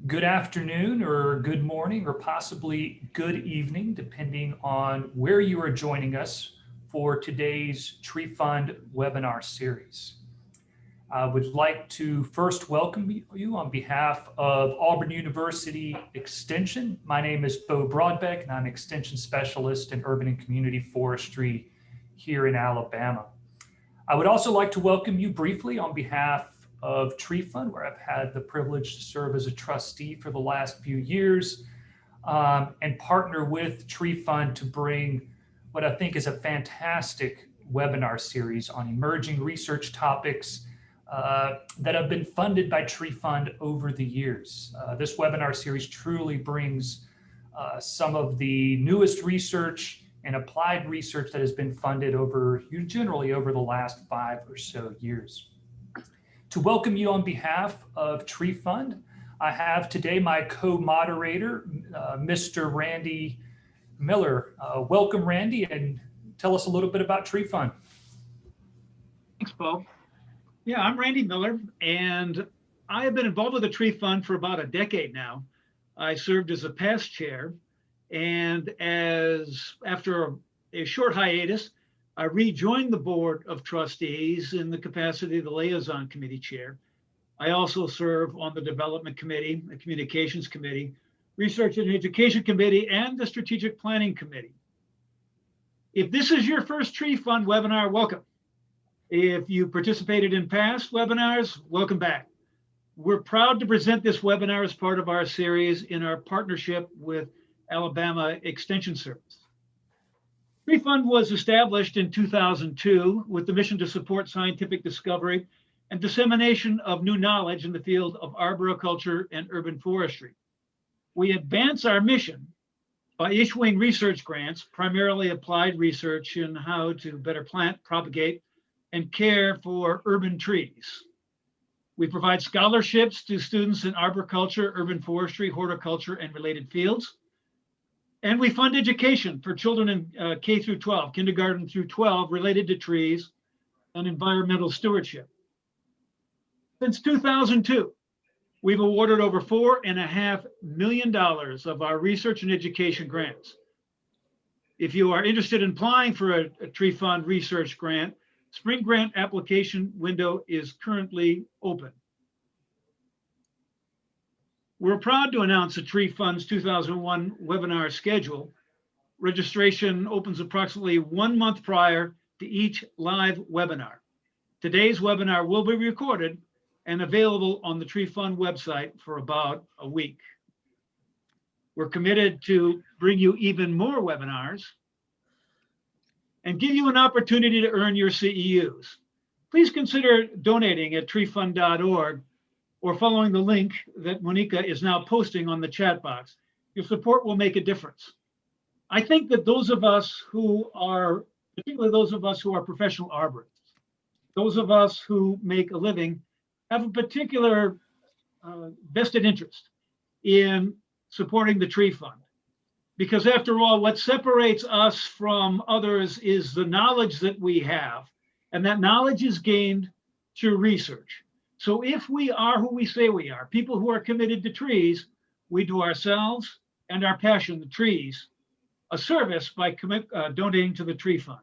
good afternoon or good morning or possibly good evening, depending on where you are joining us for today's Tree Fund webinar series. I would like to first welcome you on behalf of Auburn University Extension. My name is Bo Broadbeck, and I'm Extension Specialist in Urban and Community Forestry here in Alabama. I would also like to welcome you briefly on behalf of Tree Fund, where I've had the privilege to serve as a trustee for the last few years, and partner with Tree Fund to bring what I think is a fantastic webinar series on emerging research topics that have been funded by Tree Fund over the years. This webinar series truly brings some of the newest research and applied research that has been funded generally over the last 5 or so years. To welcome you on behalf of Tree Fund, I have today my co-moderator, Mr. Randy Miller. Welcome, Randy, and tell us a little bit about Tree Fund. Thanks, Bo. Yeah, I'm Randy Miller, and I have been involved with the Tree Fund for about a decade now. I served as a past chair, and after a short hiatus, I rejoined the Board of Trustees in the capacity of the Liaison Committee Chair. I also serve on the Development Committee, the Communications Committee, Research and Education Committee, and the Strategic Planning Committee. If this is your first Tree Fund webinar, welcome. If you participated in past webinars, welcome back. We're proud to present this webinar as part of our series in our partnership with Alabama Extension Service. Tree Fund was established in 2002 with the mission to support scientific discovery and dissemination of new knowledge in the field of arboriculture and urban forestry. We advance our mission by issuing research grants, primarily applied research in how to better plant, propagate, and care for urban trees. We provide scholarships to students in arboriculture, urban forestry, horticulture, and related fields. And we fund education for children in K through 12, kindergarten through 12, related to trees and environmental stewardship. Since 2002, we've awarded over $4.5 million of our research and education grants. If you are interested in applying for a Tree Fund research grant, spring grant application window is currently open. We're proud to announce the Tree Fund's 2001 webinar schedule. Registration opens approximately 1 month prior to each live webinar. Today's webinar will be recorded and available on the Tree Fund website for about a week. We're committed to bring you even more webinars and give you an opportunity to earn your CEUs. Please consider donating at treefund.org or following the link that Monica is now posting on the chat box. Your support will make a difference. I think that those of us who are, particularly those of us who are professional arborists, those of us who make a living, have a particular vested interest in supporting the Tree Fund. Because after all, what separates us from others is the knowledge that we have, and that knowledge is gained through research. So if we are who we say we are, people who are committed to trees, we do ourselves and our passion, the trees, a service by donating to the Tree Fund.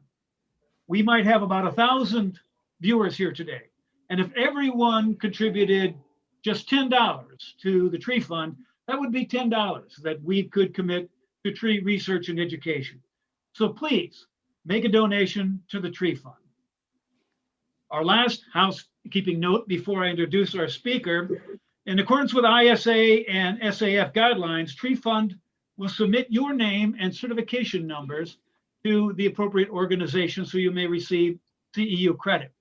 We might have about 1,000 viewers here today. And if everyone contributed just $10 to the Tree Fund, that would be $10 that we could commit to tree research and education. So please make a donation to the Tree Fund. Our last housekeeping note before I introduce our speaker, in accordance with ISA and SAF guidelines, Tree Fund will submit your name and certification numbers to the appropriate organization so you may receive CEU credit.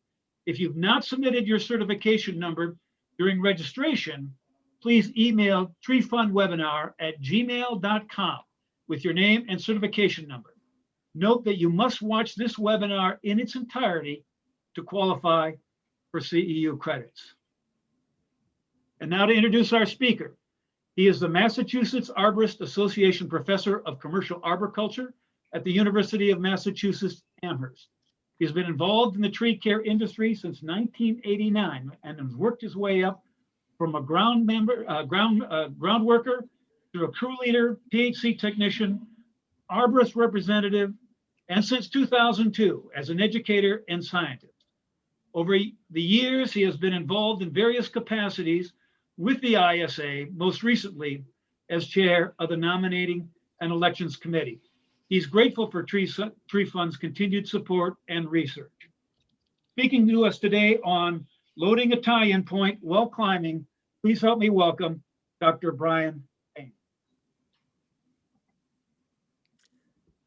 If you've not submitted your certification number during registration, please email treefundwebinar@gmail.com with your name and certification number. Note that you must watch this webinar in its entirety to qualify for CEU credits. And now to introduce our speaker. He is the Massachusetts Arborist Association Professor of Commercial Arboriculture at the University of Massachusetts Amherst. He's been involved in the tree care industry since 1989 and has worked his way up from a ground worker to a crew leader, PHC technician, arborist representative, and since 2002 as an educator and scientist. Over the years, he has been involved in various capacities with the ISA, most recently as chair of the Nominating and Elections Committee. He's grateful for Tree Fund's continued support and research. Speaking to us today on loading a tie-in point while climbing, please help me welcome Dr. Brian Kane.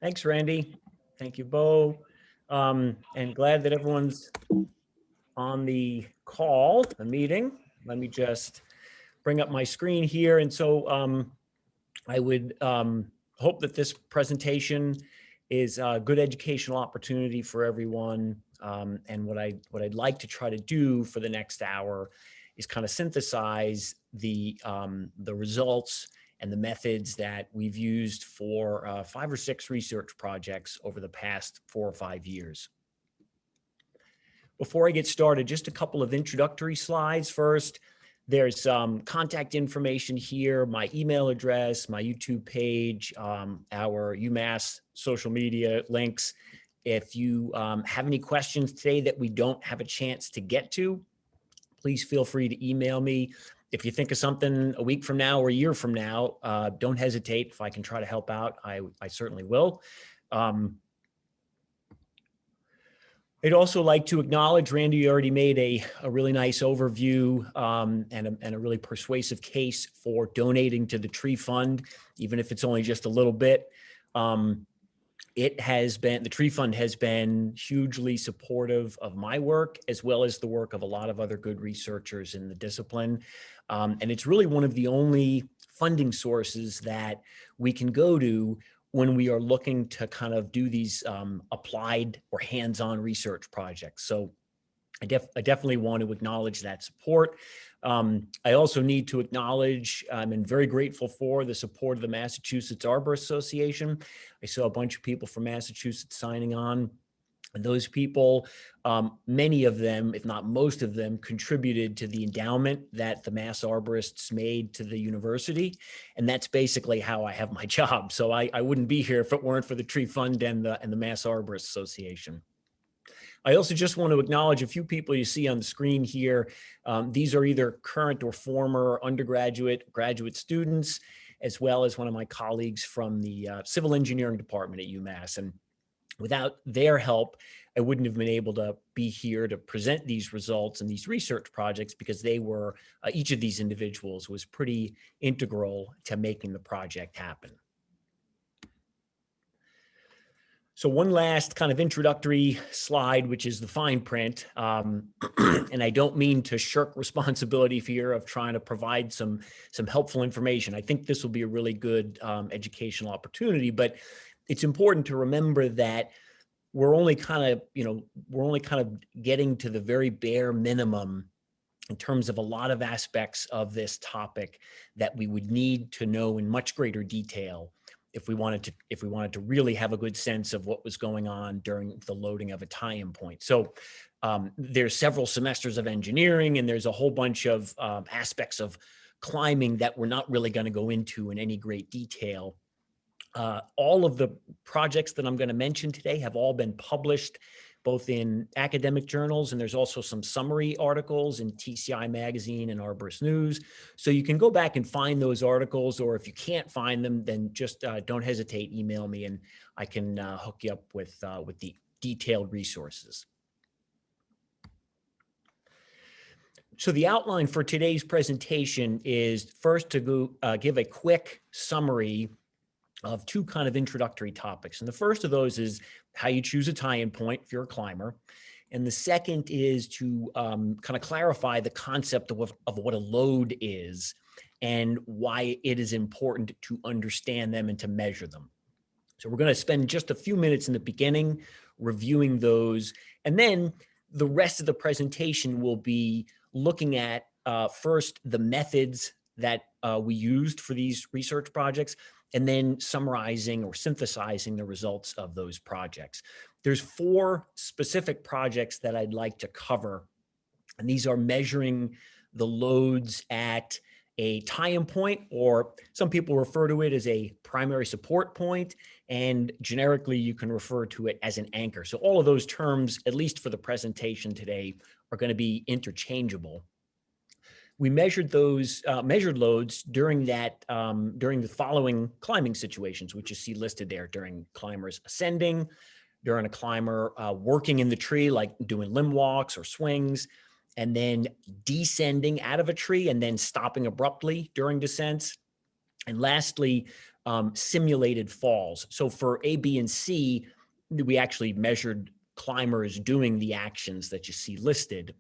Thanks, Randy. Thank you, Bo. And glad that everyone's on the call, the meeting. Let me just bring up my screen here. And so I would hope that this presentation is a good educational opportunity for everyone. And what I'd like to try to do for the next hour is kind of synthesize the results and the methods that we've used for 5 or 6 research projects over the past 4 or 5 years. Before I get started, just a couple of introductory slides first. There's contact information here, my email address, my YouTube page, our UMass social media links. If you have any questions today that we don't have a chance to get to, please feel free to email me. If you think of something a week from now or a year from now, don't hesitate. If I can try to help out, I certainly will. I'd also like to acknowledge, Randy already made a really nice overview and a really persuasive case for donating to the Tree Fund, even if it's only just a little bit. The Tree Fund has been hugely supportive of my work, as well as the work of a lot of other good researchers in the discipline. And it's really one of the only funding sources that we can go to when we are looking to kind of do these applied or hands-on research projects. So I definitely want to acknowledge that support. I also need to acknowledge, I'm very grateful for the support of the Massachusetts Arbor Association. I saw a bunch of people from Massachusetts signing on. And those people, many of them, if not most of them, contributed to the endowment that the Mass Arborists made to the university. And that's basically how I have my job. So I wouldn't be here if it weren't for the Tree Fund and the Mass Arborist Association. I also just want to acknowledge a few people you see on the screen here. These are either current or former undergraduate, graduate students, as well as one of my colleagues from the civil engineering department at UMass. And without their help, I wouldn't have been able to be here to present these results and these research projects, because they were, each of these individuals was pretty integral to making the project happen. So one last kind of introductory slide, which is the fine print. And I don't mean to shirk responsibility here of trying to provide some helpful information. I think this will be a really good educational opportunity, but it's important to remember that we're only kind of getting to the very bare minimum in terms of a lot of aspects of this topic that we would need to know in much greater detail if we wanted to really have a good sense of what was going on during the loading of a tie-in point. So there's several semesters of engineering, and there's a whole bunch of aspects of climbing that we're not really going to go into in any great detail. All of the projects that I'm going to mention today have all been published both in academic journals, and there's also some summary articles in TCI Magazine and Arborist News. So you can go back and find those articles, or if you can't find them, then just don't hesitate, email me, and I can hook you up with the detailed resources. So the outline for today's presentation is first to give a quick summary of 2 kind of introductory topics. And the first of those is how you choose a tie-in point if you're a climber. And the second is to kind of clarify the concept of what a load is and why it is important to understand them and to measure them. So we're going to spend just a few minutes in the beginning reviewing those. And then the rest of the presentation will be looking at first the methods that we used for these research projects, and then summarizing or synthesizing the results of those projects. There's 4 specific projects that I'd like to cover, and these are measuring the loads at a tie-in point, or some people refer to it as a primary support point, and generically you can refer to it as an anchor. So all of those terms, at least for the presentation today, are going to be interchangeable. We measured those measured loads during the following climbing situations, which you see listed there: during climbers ascending, during a climber working in the tree, like doing limb walks or swings, and then descending out of a tree and then stopping abruptly during descents. And lastly, simulated falls. So for A, B, and C, we actually measured climbers doing the actions that you see listed.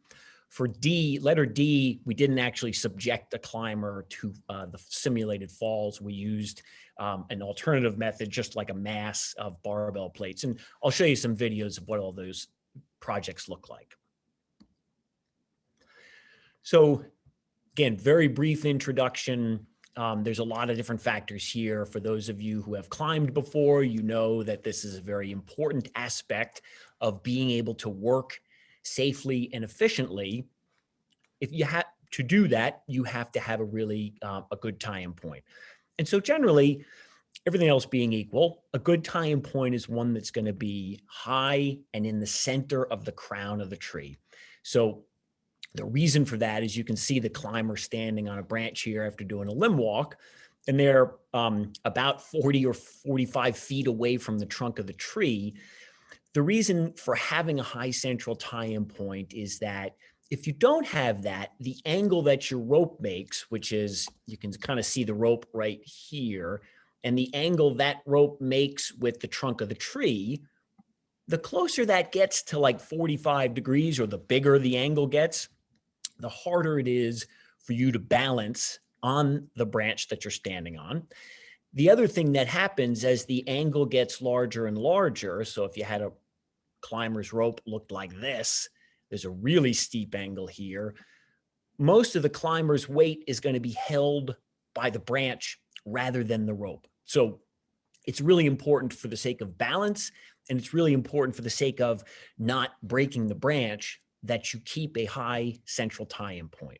For D, letter D, we didn't actually subject a climber to the simulated falls. We used an alternative method, just like a mass of barbell plates. And I'll show you some videos of what all those projects look like. So again, very brief introduction. There's a lot of different factors here. For those of you who have climbed before, you know that this is a very important aspect of being able to work safely and efficiently. If you have to do that, you have to have a really a good tie-in point. And so generally, everything else being equal, a good tie-in point is one that's going to be high and in the center of the crown of the tree. So the reason for that is you can see the climber standing on a branch here after doing a limb walk, and they're about 40 or 45 feet away from the trunk of the tree. The reason for having a high central tie-in point is that if you don't have that, the angle that your rope makes, which is, you can kind of see the rope right here, and the angle that rope makes with the trunk of the tree, the closer that gets to like 45 degrees, or the bigger the angle gets, the harder it is for you to balance on the branch that you're standing on. The other thing that happens as the angle gets larger and larger, so if you had a climber's rope looked like this, there's a really steep angle here. Most of the climber's weight is going to be held by the branch rather than the rope. So it's really important for the sake of balance, and it's really important for the sake of not breaking the branch, that you keep a high central tie-in point.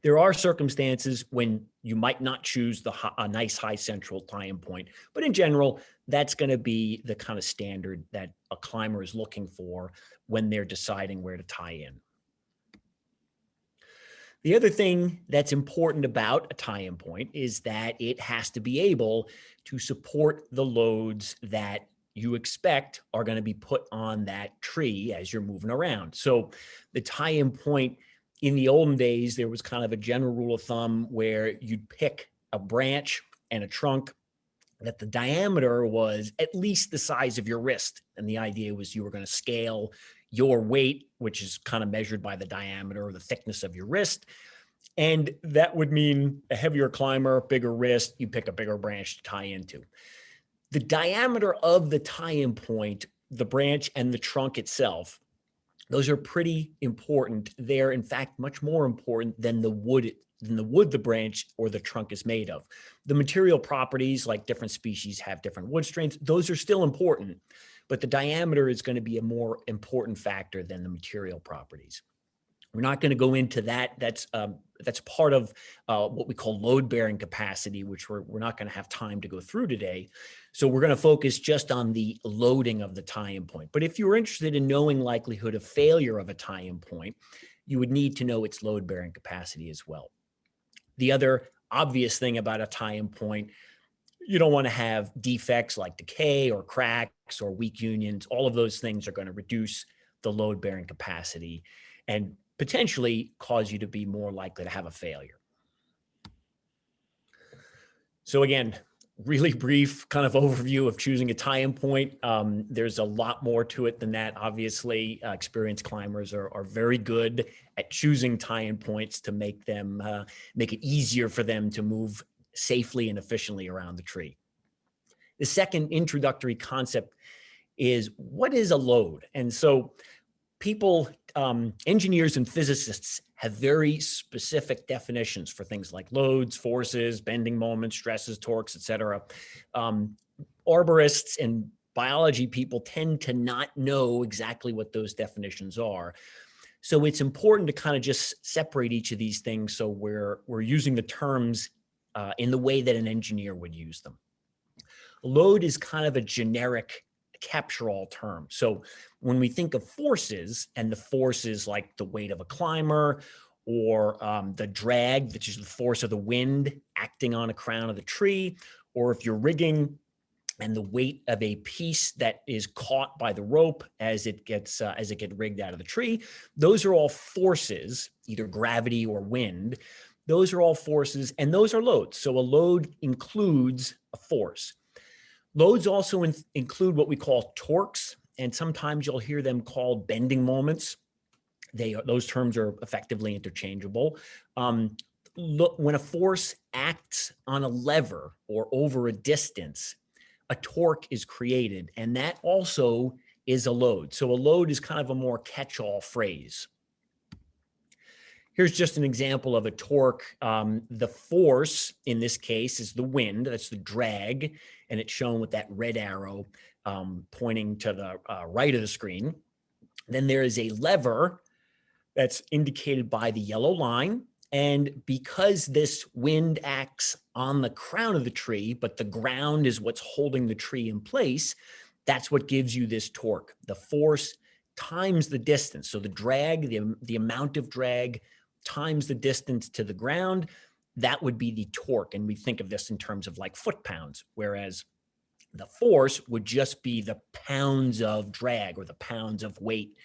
There are circumstances when you might not choose a nice high central tie-in point, but in general, that's going to be the kind of standard that a climber is looking for when they're deciding where to tie in. The other thing that's important about a tie-in point is that it has to be able to support the loads that you expect are going to be put on that tree as you're moving around. So the tie-in point, in the olden days, there was kind of a general rule of thumb where you'd pick a branch and a trunk that the diameter was at least the size of your wrist. And the idea was you were going to scale your weight, which is kind of measured by the diameter or the thickness of your wrist. And that would mean a heavier climber, bigger wrist, you pick a bigger branch to tie into. The diameter of the tie-in point, the branch and the trunk itself, those are pretty important. They're in fact much more important than the wood the branch or the trunk is made of. The material properties, like different species have different wood strengths, those are still important, but the diameter is going to be a more important factor than the material properties. We're not going to go into that. That's part of what we call load-bearing capacity, which we're not going to have time to go through today. So we're going to focus just on the loading of the tie-in point. But if you were interested in knowing likelihood of failure of a tie-in point, you would need to know its load-bearing capacity as well. The other obvious thing about a tie-in point, you don't want to have defects like decay or cracks or weak unions. All of those things are going to reduce the load-bearing capacity and potentially cause you to be more likely to have a failure. So again, really brief kind of overview of choosing a tie-in point. There's a lot more to it than that. Obviously, experienced climbers are very good at choosing tie-in points to make it easier for them to move safely and efficiently around the tree. The second introductory concept is, what is a load? And so people, engineers and physicists have very specific definitions for things like loads, forces, bending moments, stresses, torques, et cetera. Arborists and biology people tend to not know exactly what those definitions are. So it's important to kind of just separate each of these things so we're using the terms in the way that an engineer would use them. Load is kind of a generic catch-all term. So when we think of forces, and the force is like the weight of a climber, or the drag, which is the force of the wind acting on a crown of the tree, or if you're rigging and the weight of a piece that is caught by the rope as it gets rigged out of the tree, those are all forces, either gravity or wind. Those are all forces, and those are loads. So a load includes a force. Loads also include what we call torques, and sometimes you'll hear them called bending moments. Those terms are effectively interchangeable. When a force acts on a lever or over a distance, a torque is created, and that also is a load. So a load is kind of a more catch-all phrase. Here's just an example of a torque. The force in this case is the wind, that's the drag, and it's shown with that red arrow pointing to the right of the screen. Then there is a lever that's indicated by the yellow line. And because this wind acts on the crown of the tree, but the ground is what's holding the tree in place, that's what gives you this torque. The force times the distance. So the drag, the amount of drag times the distance to the ground, that would be the torque. And we think of this in terms of like foot-pounds, whereas the force would just be the pounds of drag or the pounds of weight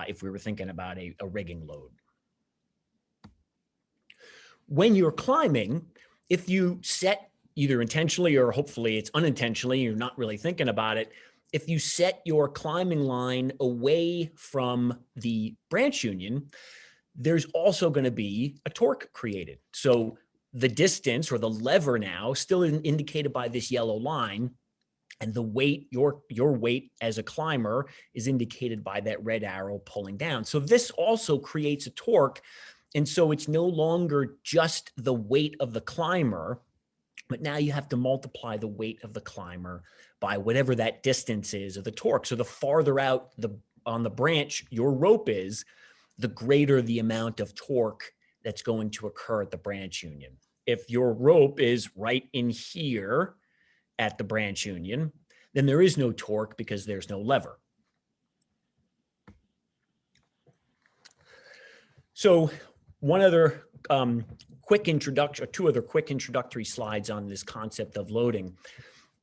if we were thinking about a rigging load. When you're climbing, if you set either intentionally or hopefully it's unintentionally, you're not really thinking about it, if you set your climbing line away from the branch union, there's also going to be a torque created. So the distance or the lever now still is indicated by this yellow line, and the weight, your weight as a climber is indicated by that red arrow pulling down. So this also creates a torque. And so it's no longer just the weight of the climber, but now you have to multiply the weight of the climber by whatever that distance is of the torque. So the farther out on the branch your rope is, the greater the amount of torque that's going to occur at the branch union. If your rope is right in here at the branch union, then there is no torque because there's no lever. So one other quick introduction, or two other quick introductory slides on this concept of loading.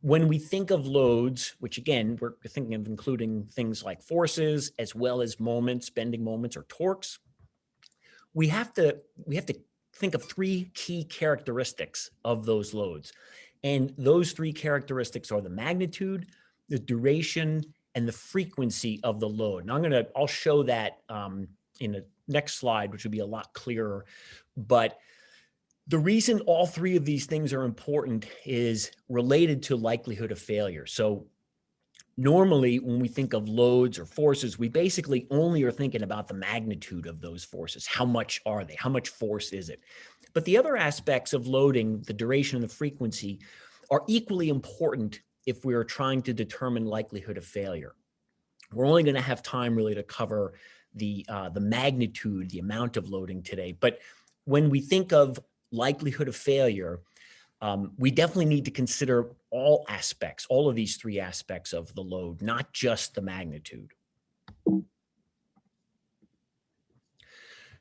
When we think of loads, which again, we're thinking of including things like forces as well as moments, bending moments or torques, we have to think of three key characteristics of those loads. And those three characteristics are the magnitude, the duration, and the frequency of the load. And I'll show that in the next slide, which will be a lot clearer. But the reason all three of these things are important is related to likelihood of failure. So normally when we think of loads or forces, we basically only are thinking about the magnitude of those forces. How much are they? How much force is it? But the other aspects of loading, the duration and the frequency, are equally important if we are trying to determine likelihood of failure. We're only going to have time really to cover the magnitude, the amount of loading today. But when we think of likelihood of failure, we definitely need to consider all aspects, all of these three aspects of the load, not just the magnitude.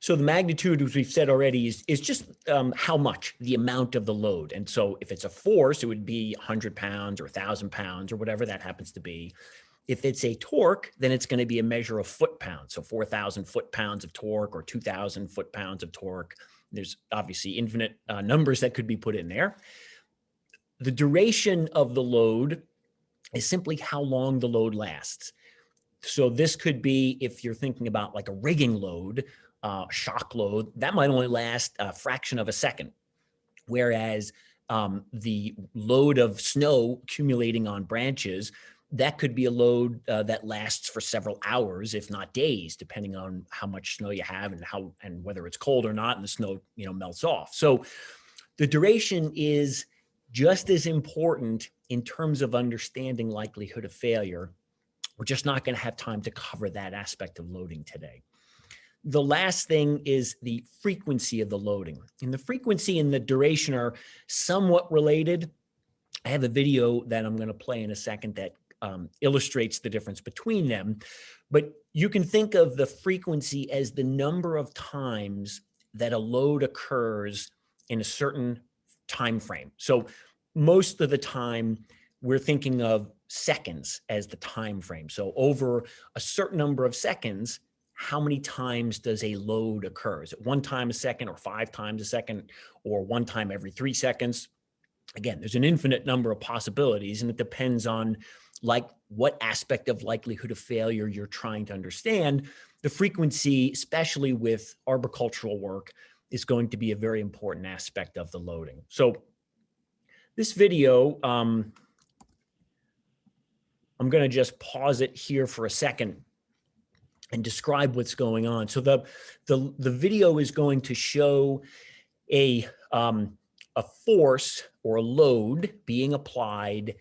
So the magnitude, as we've said already, is just how much, the amount of the load. And so if it's a force, it would be 100 pounds or 1,000 pounds or whatever that happens to be. If it's a torque, then it's going to be a measure of foot-pounds. So 4,000 foot-pounds of torque or 2,000 foot-pounds of torque. There's obviously infinite numbers that could be put in there. The duration of the load is simply how long the load lasts. So this could be, if you're thinking about like a rigging load, shock load, that might only last a fraction of a second. Whereas the load of snow accumulating on branches, that could be a load that lasts for several hours, if not days, depending on how much snow you have and whether it's cold or not, and the snow melts off. So the duration is just as important in terms of understanding likelihood of failure. We're just not going to have time to cover that aspect of loading today. the last thing is the frequency of the loading. And the frequency and the duration are somewhat related. I have a video that I'm going to play in a second that illustrates the difference between them. But you can think of the frequency as the number of times that a load occurs in a certain time frame. So most of the time, we're thinking of seconds as the time frame. So over a certain number of seconds, how many times does a load occur? Is it 1 time a second, or 5 times a second, or 1 time every 3 seconds? Again, there's an infinite number of possibilities, and it depends on like what aspect of likelihood of failure you're trying to understand. The frequency, especially with arboricultural work, is going to be a very important aspect of the loading. So this video, I'm going to just pause it here for a second and describe what's going on. So the video is going to show a force or a load being applied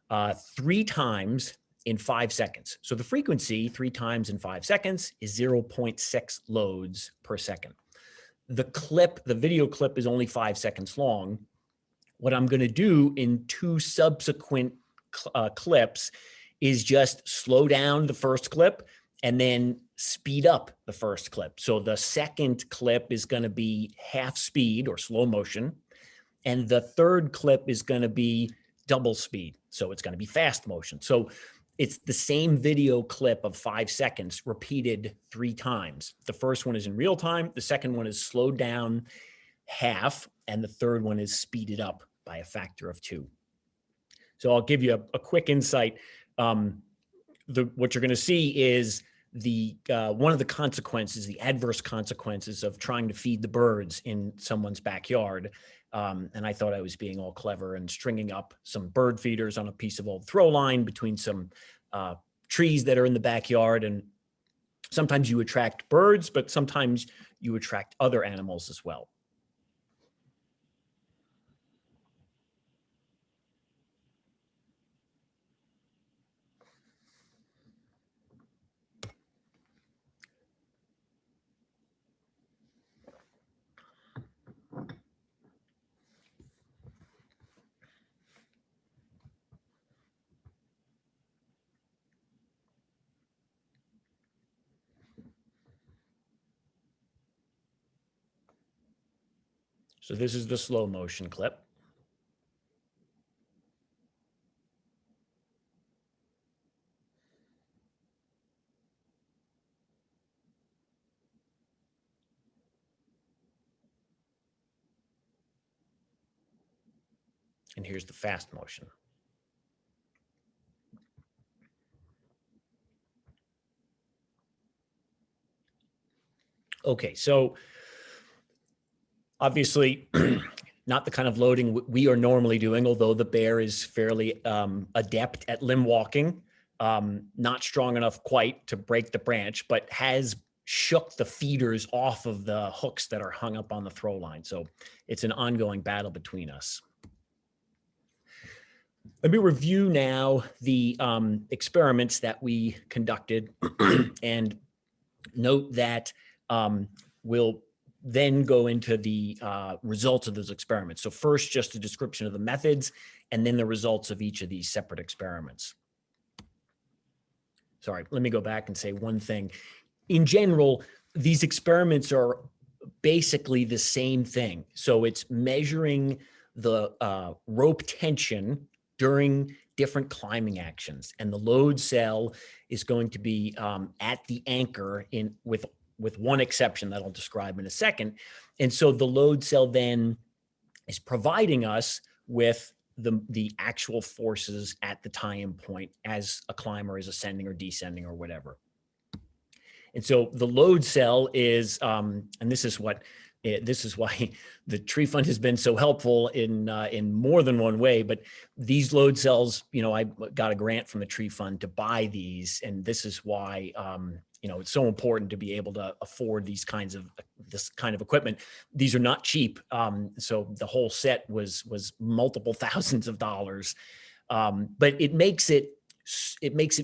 3 times in 5 seconds. So the frequency 3 times in 5 seconds is 0.6 loads per second. The video clip is only 5 seconds long. What I'm going to do in 2 subsequent clips is just slow down the first clip and then speed up the first clip. So the second clip is going to be half speed or slow motion, and the third clip is going to be double speed. So it's going to be fast motion. So it's the same video clip of 5 seconds repeated 3 times. The first one is in real time. The second one is slowed down half, and the third one is speeded up by a factor of 2. So I'll give you a quick insight. What you're going to see is one of the consequences, the adverse consequences of trying to feed the birds in someone's backyard. And I thought I was being all clever and stringing up some bird feeders on a piece of old throw line between some trees that are in the backyard. And sometimes you attract birds, but sometimes you attract other animals as well. So this is the slow motion clip. And here's the fast motion. Okay, so obviously not the kind of loading we are normally doing, although the bear is fairly adept at limb walking, not strong enough quite to break the branch, but has shook the feeders off of the hooks that are hung up on the throw line. So it's an ongoing battle between us. Let me review now the experiments that we conducted and note that we'll then go into the results of those experiments. So first, just a description of the methods, and then the results of each of these separate experiments. Sorry, let me go back and say one thing. In general, these experiments are basically the same thing. So it's measuring the rope tension during different climbing actions. And the load cell is going to be at the anchor with one exception that I'll describe in a second. And so the load cell then is providing us with the actual forces at the tie-in point as a climber is ascending or descending or whatever. And so the load cell is, and this is why the tree fund has been so helpful in more than one way. But these load cells, I got a grant from the tree fund to buy these, and this is why it's so important to be able to afford this kind of equipment. These are not cheap, so the whole set was multiple thousands of dollars, but it makes it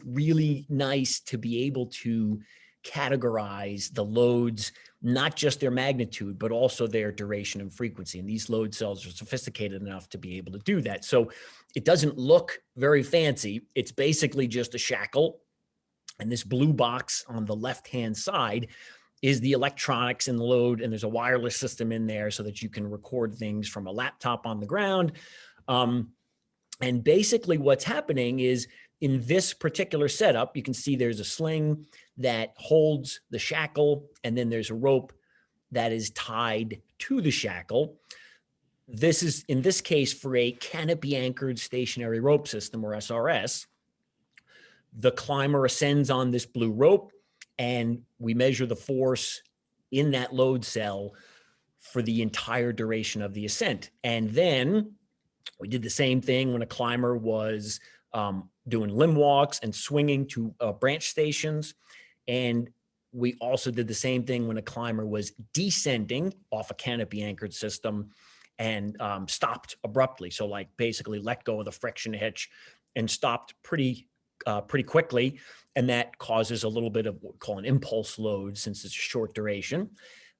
really nice to be able to categorize the loads, not just their magnitude, but also their duration and frequency. And these load cells are sophisticated enough to be able to do that. So it doesn't look very fancy. It's basically just a shackle. And this blue box on the left-hand side is the electronics and the load. And there's a wireless system in there so that you can record things from a laptop on the ground. And basically what's happening is in this particular setup, you can see there's a sling that holds the shackle, and then there's a rope that is tied to the shackle. This is, in this case, for a canopy anchored stationary rope system, or SRS. The climber ascends on this blue rope, and we measure the force in that load cell for the entire duration of the ascent. And then we did the same thing when a climber was doing limb walks and swinging to branch stations. And we also did the same thing when a climber was descending off a canopy anchored system and stopped abruptly. So like basically let go of the friction hitch and stopped pretty quickly. And that causes a little bit of what we call an impulse load since it's a short duration.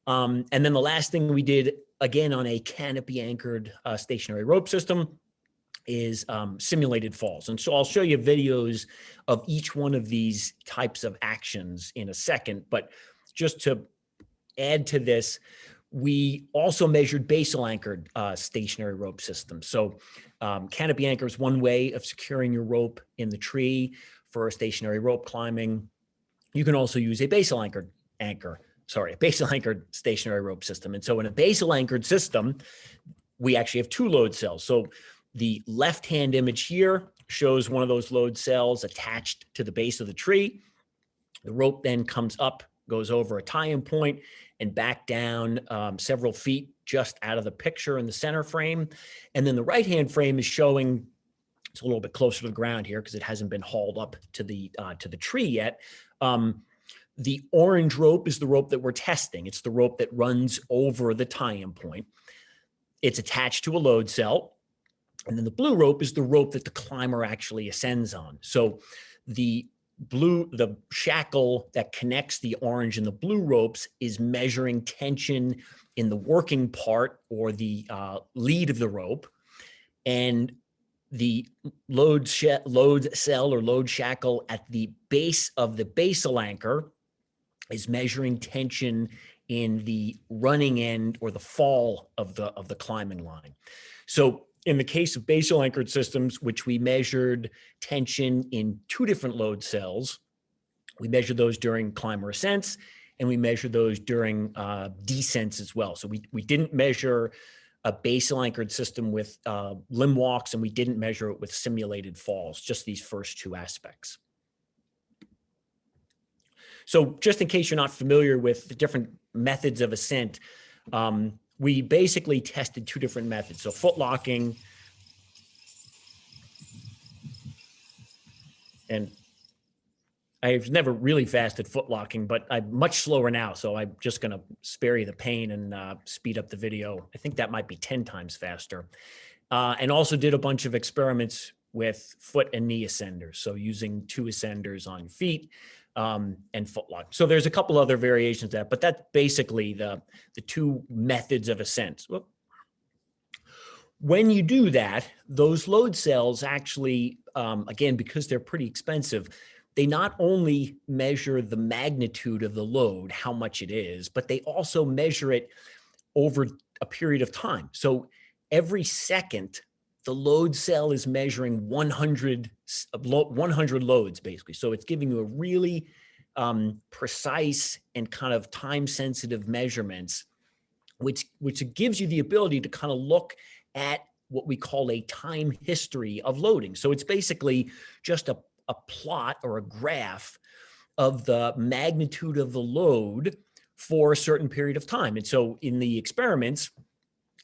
And then the last thing we did, again, on a canopy anchored stationary rope system is simulated falls. And so I'll show you videos of each one of these types of actions in a second. But just to add to this, we also measured basal anchored stationary rope systems. So canopy anchor is one way of securing your rope in the tree for stationary rope climbing. You can also use a basal anchored stationary rope system. And so in a basal anchored system, we actually have two load cells. So the left-hand image here shows one of those load cells attached to the base of the tree. The rope then comes up, goes over a tie-in point and back down several feet just out of the picture in the center frame. And then the right-hand frame is showing, it's a little bit closer to the ground here because it hasn't been hauled up to the tree yet. The orange rope is the rope that we're testing. It's the rope that runs over the tie-in point. It's attached to a load cell. And then the blue rope is the rope that the climber actually ascends on. So the shackle that connects the orange and the blue ropes is measuring tension in the working part or the lead of the rope. And the load cell or load shackle at the base of the basal anchor is measuring tension in the running end or the fall of the climbing line. So in the case of basal anchored systems, which we measured tension in two different load cells, we measured those during climber ascents and we measured those during descents as well. So we didn't measure a basal anchored system with limb walks, and we didn't measure it with simulated falls, just these first two aspects. So just in case you're not familiar with the different methods of ascent, we basically tested two different methods. So foot locking, and I was never really fast at foot locking, but I'm much slower now. So I'm just going to spare you the pain and speed up the video. I think that might be 10 times faster. And also did a bunch of experiments with foot and knee ascenders. So using two ascenders on feet and foot lock. So there's a couple other variations of that, but that's basically the two methods of ascent. Whoop. When you do that, those load cells actually, again, because they're pretty expensive, they not only measure the magnitude of the load, how much it is, but they also measure it over a period of time. So every second, the load cell is measuring 100 loads, basically. So it's giving you a really precise and kind of time-sensitive measurements, which gives you the ability to kind of look at what we call a time history of loading. So it's basically just a plot or a graph of the magnitude of the load for a certain period of time. And so in the experiments,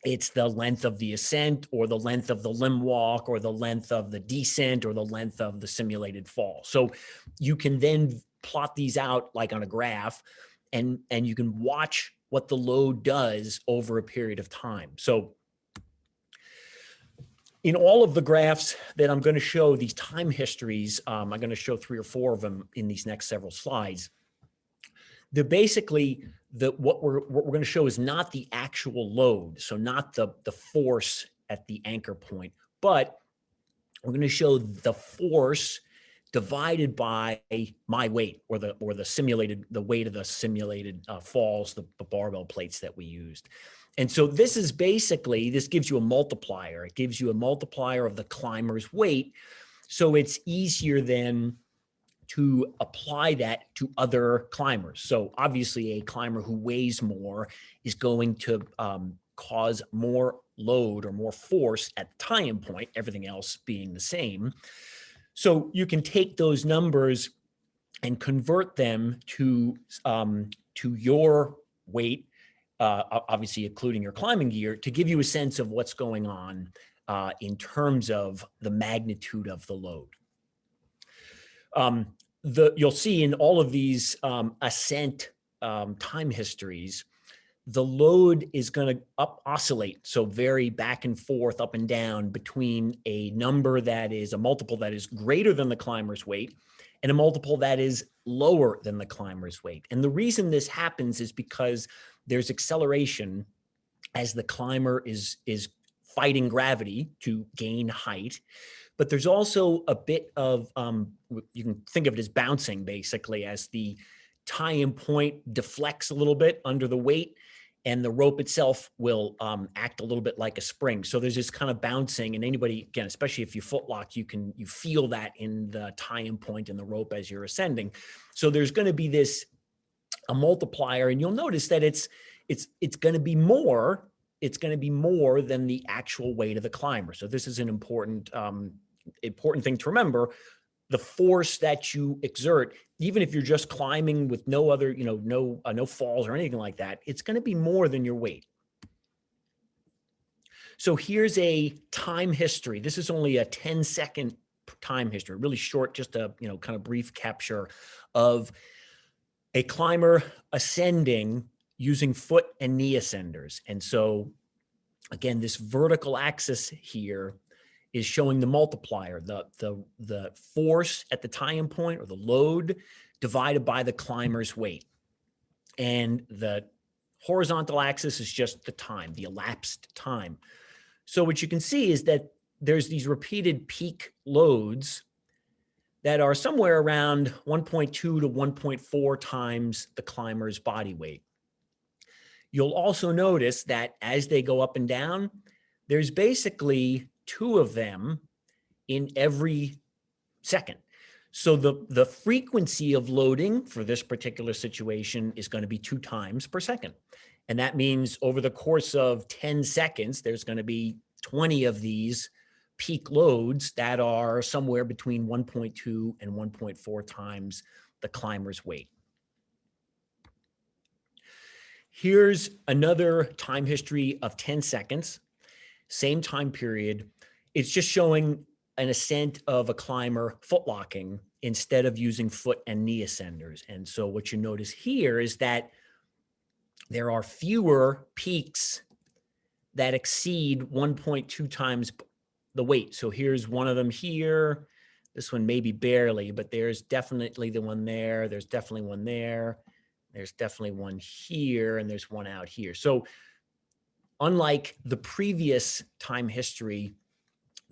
it's the length of the ascent or the length of the limb walk or the length of the descent or the length of the simulated fall. So you can then plot these out like on a graph, and you can watch what the load does over a period of time. So in all of the graphs that I'm going to show, these time histories, I'm going to show 3 or 4 of them in these next several slides. The basically what we're going to show is not the actual load, so not the force at the anchor point, but we're going to show the force divided by my weight, or the weight of the simulated falls, the barbell plates that we used. And so this gives you a multiplier. It gives you a multiplier of the climber's weight. So it's easier then to apply that to other climbers. So obviously a climber who weighs more is going to cause more load or more force at the tie-in point, everything else being the same. So you can take those numbers and convert them to your weight, obviously including your climbing gear, to give you a sense of what's going on in terms of the magnitude of the load. You'll see in all of these ascent time histories, the load is going to oscillate, so vary back and forth, up and down, between a number that is a multiple that is greater than the climber's weight and a multiple that is lower than the climber's weight. And the reason this happens is because there's acceleration as the climber is fighting gravity to gain height. But there's also a bit of, you can think of it as bouncing, basically, as the tie-in point deflects a little bit under the weight, and the rope itself will act a little bit like a spring. So there's this kind of bouncing, and anybody, again, especially if you footlock, you feel that in the tie-in point in the rope as you're ascending. So there's going to be a multiplier, and you'll notice that it's going to be more. It's going to be more than the actual weight of the climber. So this is an important thing to remember. The force that you exert, even if you're just climbing with no other, no falls or anything like that, it's going to be more than your weight. So here's a time history. This is only a 10-second time history, really short, just a kind of brief capture of a climber ascending using foot and knee ascenders. And so again, this vertical axis here is showing the multiplier, the force at the tie-in point, or the load, divided by the climber's weight. And the horizontal axis is just the time, the elapsed time. So what you can see is that there's these repeated peak loads that are somewhere around 1.2 to 1.4 times the climber's body weight. You'll also notice that as they go up and down, there's basically 2 of them in every second. So the frequency of loading for this particular situation is going to be 2 times per second. And that means over the course of 10 seconds, there's going to be 20 of these peak loads that are somewhere between 1.2 and 1.4 times the climber's weight. Here's another time history of 10 seconds, same time period. It's just showing an ascent of a climber footlocking instead of using foot and knee ascenders. And so what you notice here is that there are fewer peaks that exceed 1.2 times the weight. So here's one of them here. This one maybe barely, but there's definitely the one there. There's definitely one there. There's definitely one here, and there's one out here. So unlike the previous time history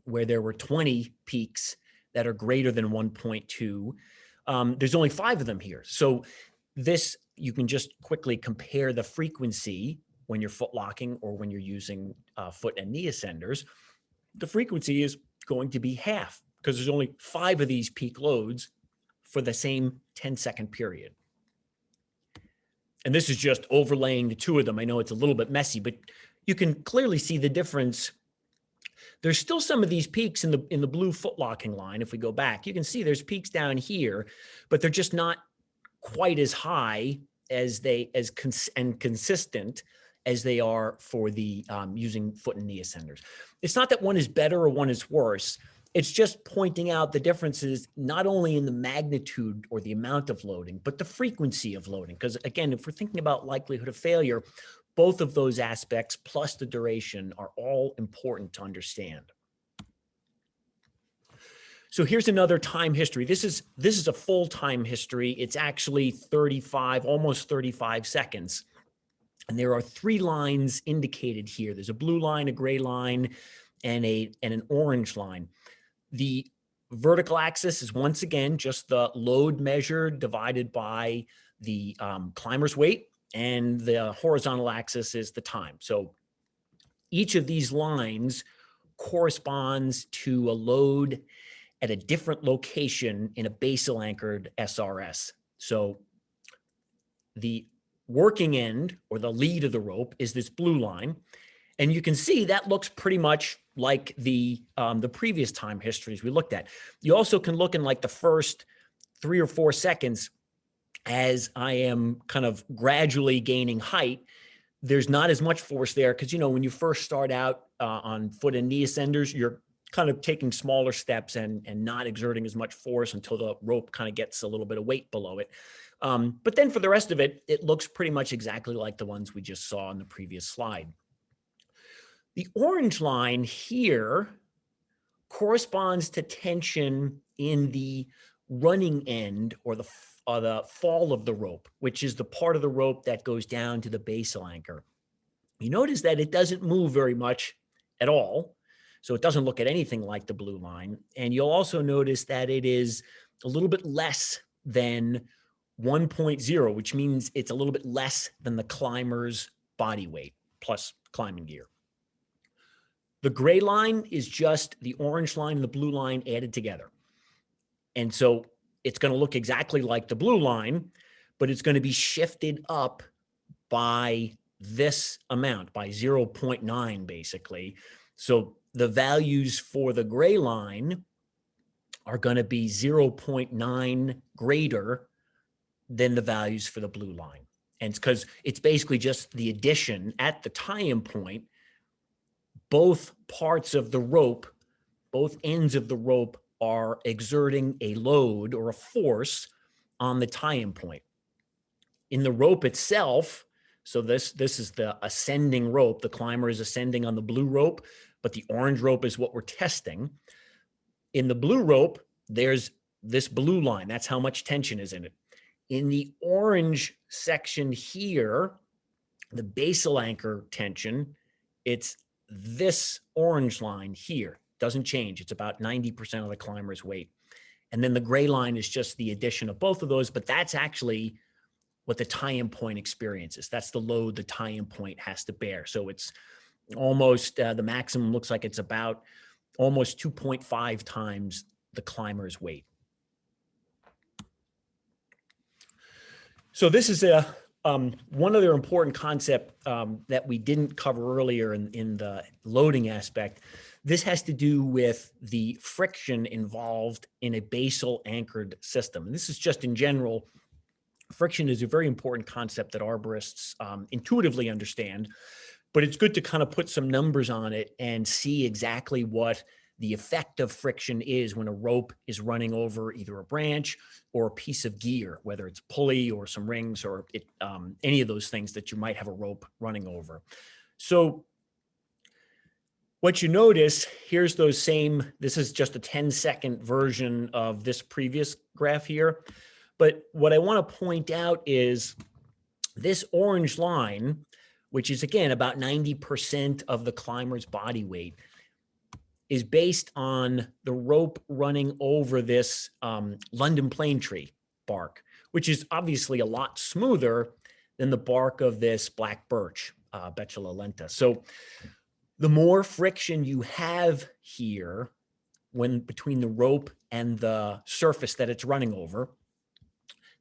where there were 20 peaks that are greater than 1.2, there's only 5 of them here. So this, you can just quickly compare the frequency when you're footlocking or when you're using foot and knee ascenders. The frequency is going to be half because there's only 5 of these peak loads for the same 10-second period. And this is just overlaying the 2 of them. I know it's a little bit messy, but you can clearly see the difference. There's still some of these peaks in the blue footlocking line. If we go back, you can see there's peaks down here, but they're just not quite as high as consistent as they are for the using foot and knee ascenders. It's not that one is better or one is worse. It's just pointing out the differences, not only in the magnitude or the amount of loading, but the frequency of loading. Because again, if we're thinking about likelihood of failure, both of those aspects plus the duration are all important to understand. So here's another time history. This is a full time history. It's actually 35, almost 35 seconds. And there are 3 lines indicated here. There's a blue line, a gray line, and an orange line. The vertical axis is once again just the load measured divided by the climber's weight, and the horizontal axis is the time. So each of these lines corresponds to a load at a different location in a basal anchored SRS. So the working end, or the lead of the rope, is this blue line. And you can see that looks pretty much like the previous time histories we looked at. You also can look in like the first 3 or 4 seconds as I am kind of gradually gaining height. There's not as much force there because, you know, when you first start out on foot and knee ascenders, you're kind of taking smaller steps and not exerting as much force until the rope kind of gets a little bit of weight below it. But then for the rest of it, it looks pretty much exactly like the ones we just saw in the previous slide. The orange line here corresponds to tension in the running end, or the fall of the rope, which is the part of the rope that goes down to the basal anchor. You notice that it doesn't move very much at all. So it doesn't look at anything like the blue line. And you'll also notice that it is a little bit less than 1.0, which means it's a little bit less than the climber's body weight plus climbing gear. The gray line is just the orange line and the blue line added together. And so it's going to look exactly like the blue line, but it's going to be shifted up by this amount, by 0.9 basically. So the values for the gray line are going to be 0.9 greater than the values for the blue line. And it's because it's basically just the addition at the tie-in point. Both parts of the rope, both ends of the rope, are exerting a load or a force on the tie-in point. In the rope itself, so this is the ascending rope. The climber is ascending on the blue rope, but the orange rope is what we're testing. In the blue rope, there's this blue line. That's how much tension is in it. In the orange section here, the basal anchor tension, it's this orange line here. Doesn't change. It's about 90% of the climber's weight. And then the gray line is just the addition of both of those, but that's actually what the tie-in point experiences. That's the load the tie-in point has to bear. So it's almost, the maximum looks like it's about almost 2.5 times the climber's weight. So this is one other important concept that we didn't cover earlier in the loading aspect. This has to do with the friction involved in a basal anchored system. And this is just in general, friction is a very important concept that arborists intuitively understand, but it's good to kind of put some numbers on it and see exactly what the effect of friction is when a rope is running over either a branch or a piece of gear, whether it's pulley or some rings or any of those things that you might have a rope running over. So what you notice, here's those same, this is just a 10-second version of this previous graph here. But what I want to point out is this orange line, which is again about 90% of the climber's body weight, is based on the rope running over this London plane tree bark, which is obviously a lot smoother than the bark of this black birch, Betula lenta. So the more friction you have here when between the rope and the surface that it's running over,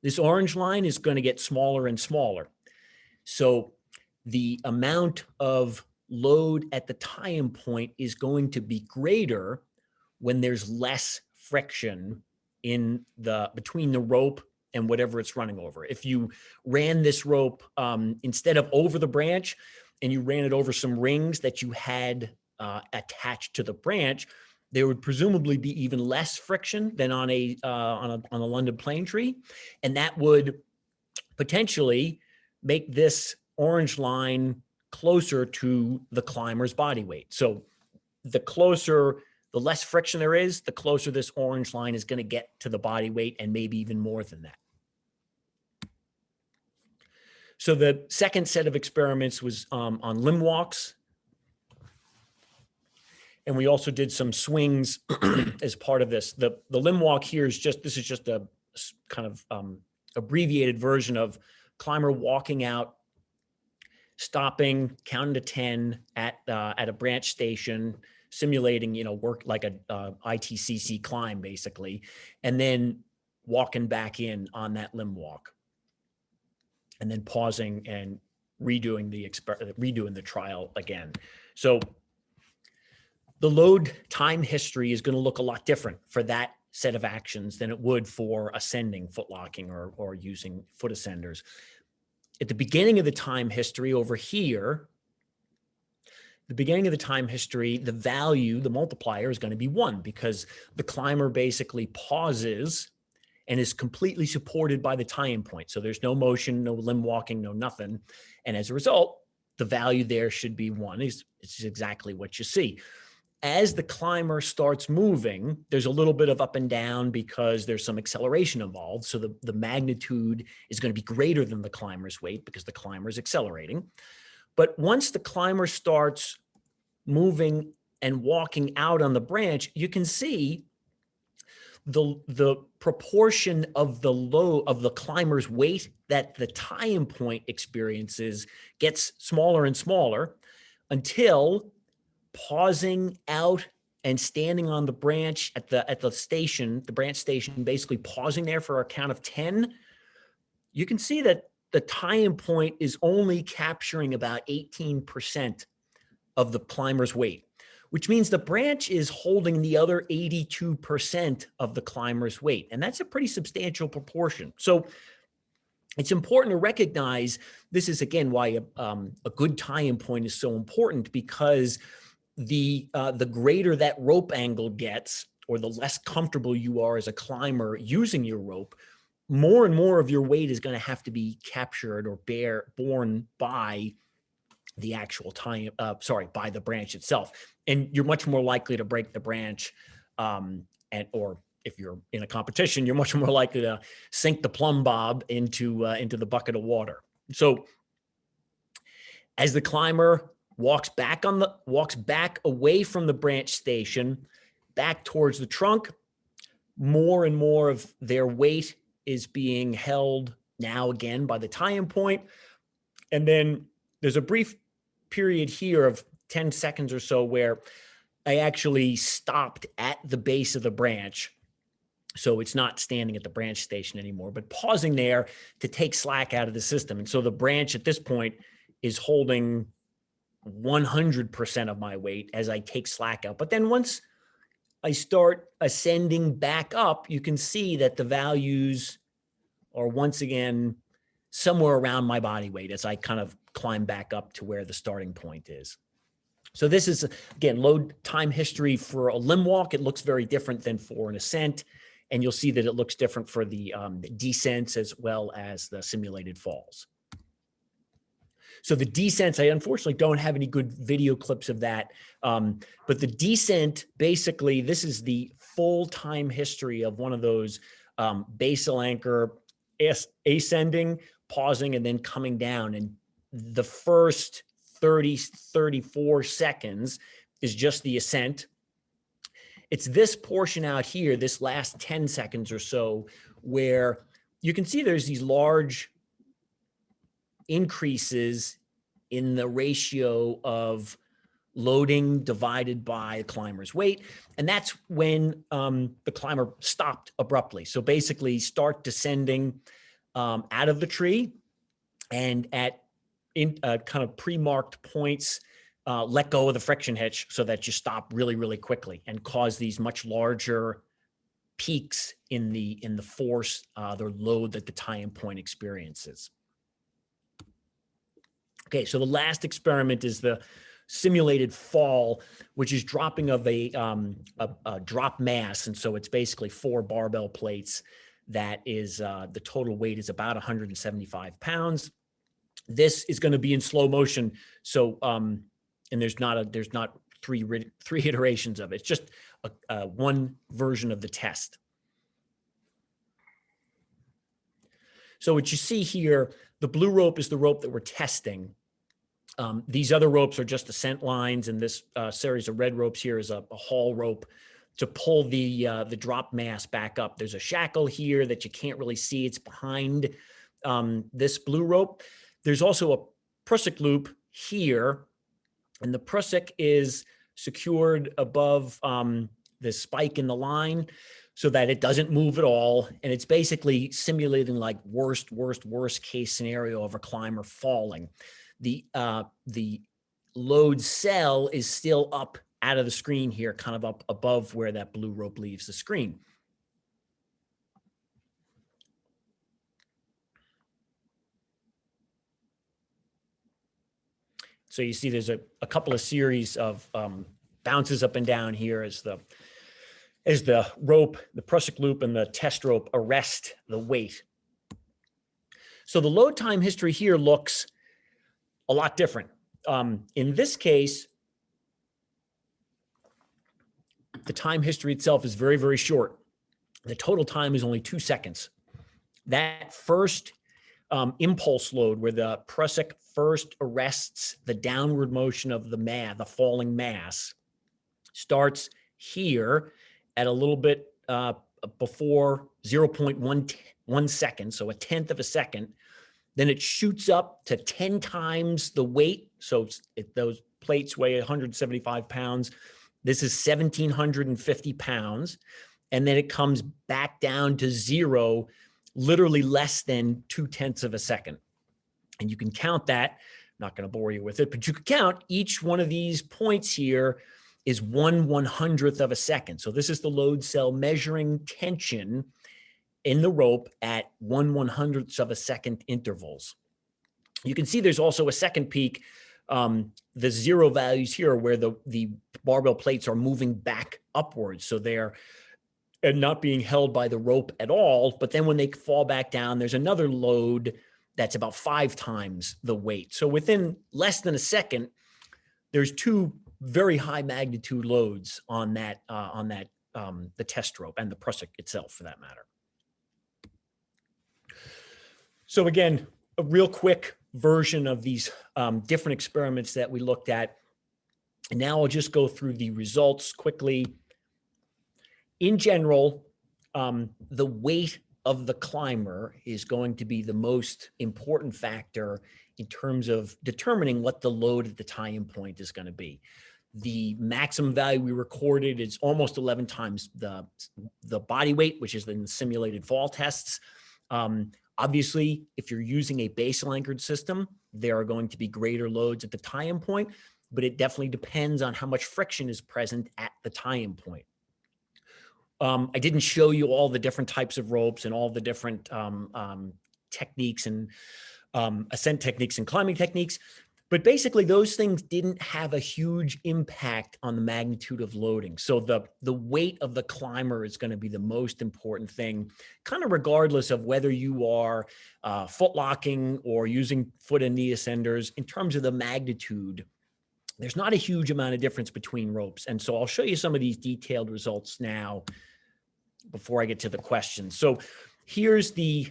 this orange line is going to get smaller and smaller. So the amount of load at the tie-in point is going to be greater when there's less friction in the between the rope and whatever it's running over. If you ran this rope instead of over the branch and you ran it over some rings that you had attached to the branch, there would presumably be even less friction than on a London plane tree, and that would potentially make this orange line closer to the climber's body weight. So the closer The less friction there is, the closer this orange line is going to get to the body weight, and maybe even more than that. So the second set of experiments was on limb walks. And we also did some swings as part of this. The limb walk here is this is just a kind of abbreviated version of climber walking out, stopping, counting to 10 at a branch station, simulating, work like a ITCC climb basically, and then walking back in on that limb walk, and then pausing and redoing the trial again. So the load time history is going to look a lot different for that set of actions than it would for ascending, foot locking, or using foot ascenders. At the beginning of the time history over here, the value, the multiplier is going to be 1, because the climber basically pauses and is completely supported by the tie-in point. So there's no motion, no limb walking, no nothing. And as a result, the value there should be 1. It's exactly what you see. As the climber starts moving, there's a little bit of up and down because there's some acceleration involved. So the magnitude is going to be greater than the climber's weight because the climber is accelerating. But once the climber starts moving and walking out on the branch, you can see the proportion of the load of the climber's weight that the tie-in point experiences gets smaller and smaller until pausing out and standing on the branch at the station, the branch station, basically pausing there for a count of 10, you can see that the tie-in point is only capturing about 18% of the climber's weight, which means the branch is holding the other 82% of the climber's weight. And that's a pretty substantial proportion. So it's important to recognize this is, again, why a good tie-in point is so important, because the greater that rope angle gets, or the less comfortable you are as a climber using your rope, more and more of your weight is going to have to be captured or borne by the actual by the branch itself. And you're much more likely to break the branch, or if you're in a competition, you're much more likely to sink the plumb bob into the bucket of water. So as the climber walks back away from the branch station, back towards the trunk, more and more of their weight is being held now again by the tie-in point. And then there's a brief period here of 10 seconds or so where I actually stopped at the base of the branch. So it's not standing at the branch station anymore, but pausing there to take slack out of the system. And so the branch at this point is holding 100% of my weight as I take slack out. But then once I start ascending back up, you can see that the values are once again somewhere around my body weight as I kind of climb back up to where the starting point is. So this is, again, load time history for a limb walk. It looks very different than for an ascent. And you'll see that it looks different for the descents as well as the simulated falls. So the descents, I unfortunately don't have any good video clips of that. But the descent, basically, this is the full time history of one of those basal anchor ascending, pausing, and then coming down. And the first 34 seconds is just the ascent. It's this portion out here, this last 10 seconds or so, where you can see there's these large increases in the ratio of loading divided by the climber's weight. And that's when the climber stopped abruptly. So basically start descending out of the tree, and at kind of pre-marked points, let go of the friction hitch so that you stop really, really quickly and cause these much larger peaks in the force, the load that the tie-in point experiences. Okay, so the last experiment is the simulated fall, which is dropping of a drop mass. And so it's basically 4 barbell plates. That is, the total weight is about 175 pounds. This is going to be in slow motion. So and there's not three iterations of it. It's just one version of the test. So what you see here, the blue rope is the rope that we're testing. These other ropes are just ascent lines, and this series of red ropes here is a haul rope to pull the drop mass back up. There's a shackle here that you can't really see. It's behind this blue rope. There's also a prusik loop here, and the prusik is secured above the spike in the line so that it doesn't move at all. And it's basically simulating like worst case scenario of a climber falling. The load cell is still up out of the screen here, kind of up above where that blue rope leaves the screen. So you see there's a couple of series of bounces up and down here as the rope, the prusik loop and the test rope arrest the weight. So the load time history here looks a lot different. In this case, the time history itself is very, very short. The total time is only 2 seconds. That first impulse load where the prusik first arrests the downward motion of the falling mass, starts here at a little bit before 0.1 second, so a tenth of a second. Then it shoots up to 10 times the weight. So those plates weigh 175 pounds. This is 1,750 pounds. And then it comes back down to zero, literally less than 0.2 of a second. And you can count that. I'm not going to bore you with it, but you can count each one of these points here is 1/100th of a second. So this is the load cell measuring tension in the rope at 1/100th of a second intervals. You can see there's also a second peak. The zero values here where the barbell plates are moving back upwards. So they're not being held by the rope at all. But then when they fall back down, there's another load that's about 5 times the weight. So within less than a second, there's 2 very high magnitude loads on the test rope and the prusik itself for that matter. So again, a real quick version of these different experiments that we looked at. And now I'll just go through the results quickly. In general, the weight of the climber is going to be the most important factor in terms of determining what the load at the tie-in point is going to be. The maximum value we recorded is almost 11 times the body weight, which is in the simulated fall tests. Obviously, if you're using a basal anchored system, there are going to be greater loads at the tie-in point, but it definitely depends on how much friction is present at the tie-in point. I didn't show you all the different types of ropes and all the different techniques and ascent techniques and climbing techniques, but basically those things didn't have a huge impact on the magnitude of loading. So the weight of the climber is going to be the most important thing, kind of regardless of whether you are foot locking or using foot and knee ascenders. In terms of the magnitude, there's not a huge amount of difference between ropes. And so I'll show you some of these detailed results now before I get to the questions. So here's the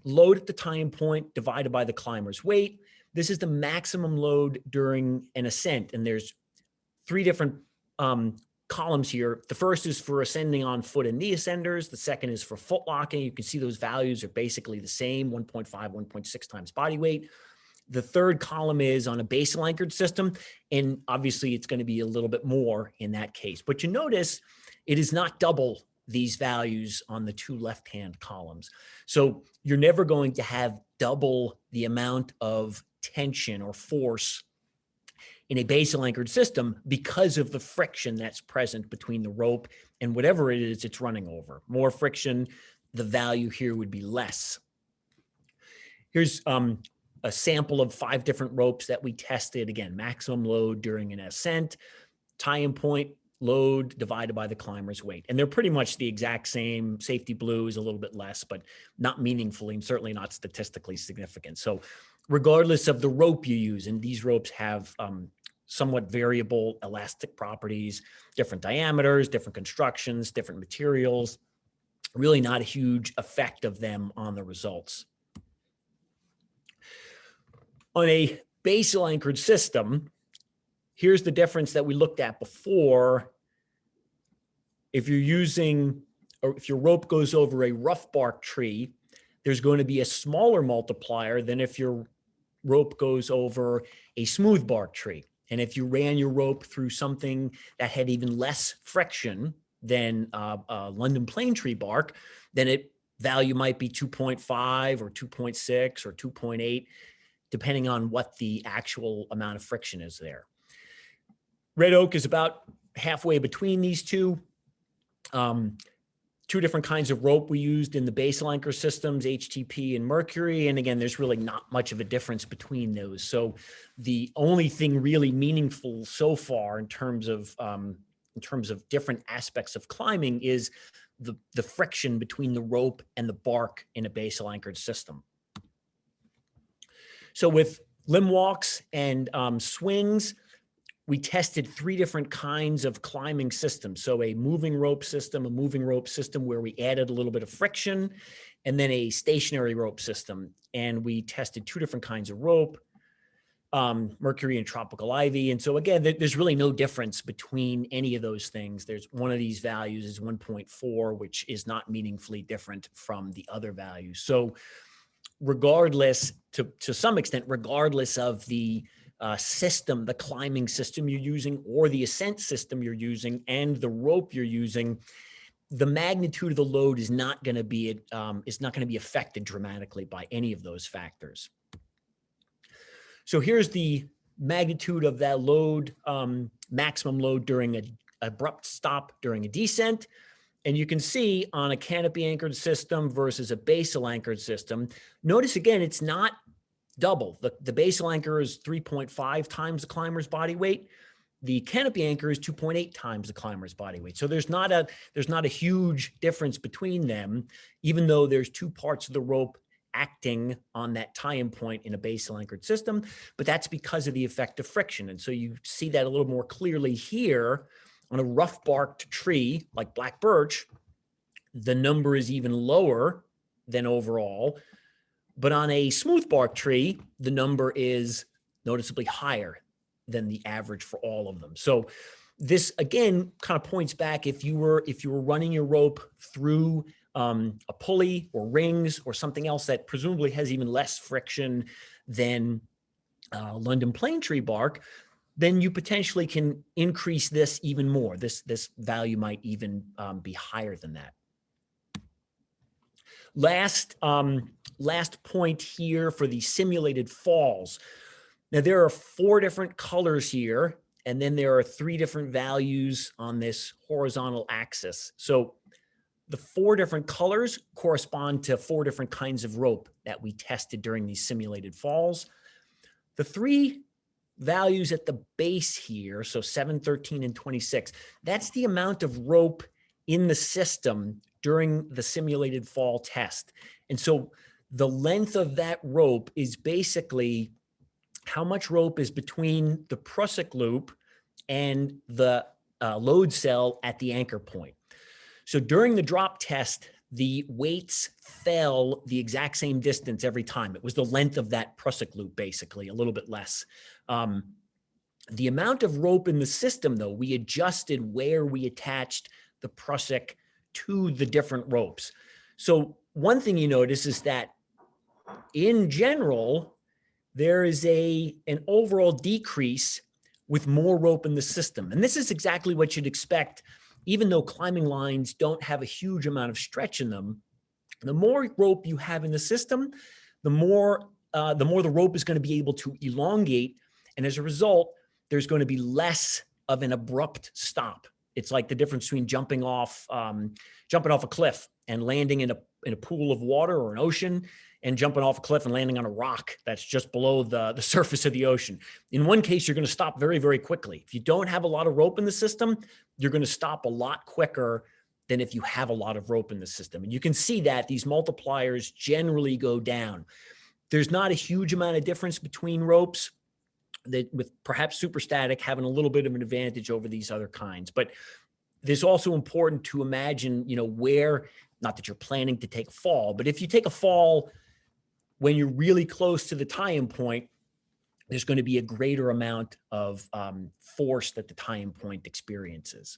load at the tie-in point divided by the climber's weight. This is the maximum load during an ascent. And there's 3 different columns here. The first is for ascending on foot and knee ascenders. The second is for foot locking. You can see those values are basically the same, 1.5, 1.6 times body weight. The third column is on a basal anchored system. And obviously it's going to be a little bit more in that case. But you notice it is not double these values on the 2 left-hand columns. So you're never going to have double the amount of tension or force in a basal anchored system because of the friction that's present between the rope and whatever it is it's running over. More friction, the value here would be less. Here's a sample of 5 different ropes that we tested. Again, maximum load during an ascent, tie-in point, load divided by the climber's weight. And they're pretty much the exact same. Safety blue is a little bit less, but not meaningfully and certainly not statistically significant. So regardless of the rope you use, and these ropes have somewhat variable elastic properties, different diameters, different constructions, different materials, really not a huge effect of them on the results. On a basal anchored system, here's the difference that we looked at before. If you're using, or if your rope goes over a rough bark tree, there's going to be a smaller multiplier than if your rope goes over a smooth bark tree. And if you ran your rope through something that had even less friction than London plane tree bark, then it value might be 2.5 or 2.6 or 2.8, depending on what the actual amount of friction is there. Red oak is about halfway between these two. Two different kinds of rope we used in the basal anchor systems, HTP and Mercury. And again, there's really not much of a difference between those. So the only thing really meaningful so far in terms of different aspects of climbing is the friction between the rope and the bark in a basal anchored system. So with limb walks and swings, we tested 3 different kinds of climbing systems. So a moving rope system where we added a little bit of friction, and then a stationary rope system. And we tested 2 different kinds of rope, Mercury and tropical ivy. And so again, there's really no difference between any of those things. There's one of these values is 1.4, which is not meaningfully different from the other values. So regardless, to some extent, regardless of the system, the climbing system you're using or the ascent system you're using and the rope you're using, the magnitude of the load is not going to be affected dramatically by any of those factors. So here's the magnitude of that load, maximum load during an abrupt stop during a descent. And you can see on a canopy anchored system versus a basal anchored system, notice again, it's not double. The basal anchor is 3.5 times the climber's body weight. The canopy anchor is 2.8 times the climber's body weight. So there's not a huge difference between them, even though there's 2 parts of the rope acting on that tie-in point in a basal anchored system, but that's because of the effect of friction. And so you see that a little more clearly here on a rough barked tree like black birch. The number is even lower than overall. But on a smooth bark tree, the number is noticeably higher than the average for all of them. So this again kind of points back, if you were running your rope through a pulley or rings or something else that presumably has even less friction than London plane tree bark, then you potentially can increase this even more. This value might even be higher than that. Last point here for the simulated falls. Now there are 4 different colors here, and then there are 3 different values on this horizontal axis. So the 4 different colors correspond to 4 different kinds of rope that we tested during these simulated falls. The 3 values at the base here, so 7, 13, and 26, that's the amount of rope in the system during the simulated fall test. And so the length of that rope is basically how much rope is between the prusik loop and the load cell at the anchor point. So during the drop test, the weights fell the exact same distance every time. It was the length of that prusik loop, basically, a little bit less. The amount of rope in the system, though, we adjusted where we attached the prusik to the different ropes. So one thing you notice is that in general, there is an overall decrease with more rope in the system. And this is exactly what you'd expect, even though climbing lines don't have a huge amount of stretch in them. The more rope you have in the system, the more the rope is going to be able to elongate. And as a result, there's going to be less of an abrupt stop. It's like the difference between jumping off a cliff and landing in a pool of water or an ocean, and jumping off a cliff and landing on a rock that's just below the surface of the ocean. In one case, you're going to stop very, very quickly. If you don't have a lot of rope in the system, you're going to stop a lot quicker than if you have a lot of rope in the system. And you can see that these multipliers generally go down. There's not a huge amount of difference between ropes. that with perhaps super static having a little bit of an advantage over these other kinds. But it's also important to imagine, where, not that you're planning to take a fall, but if you take a fall when you're really close to the tie-in point, there's going to be a greater amount of force that the tie-in point experiences.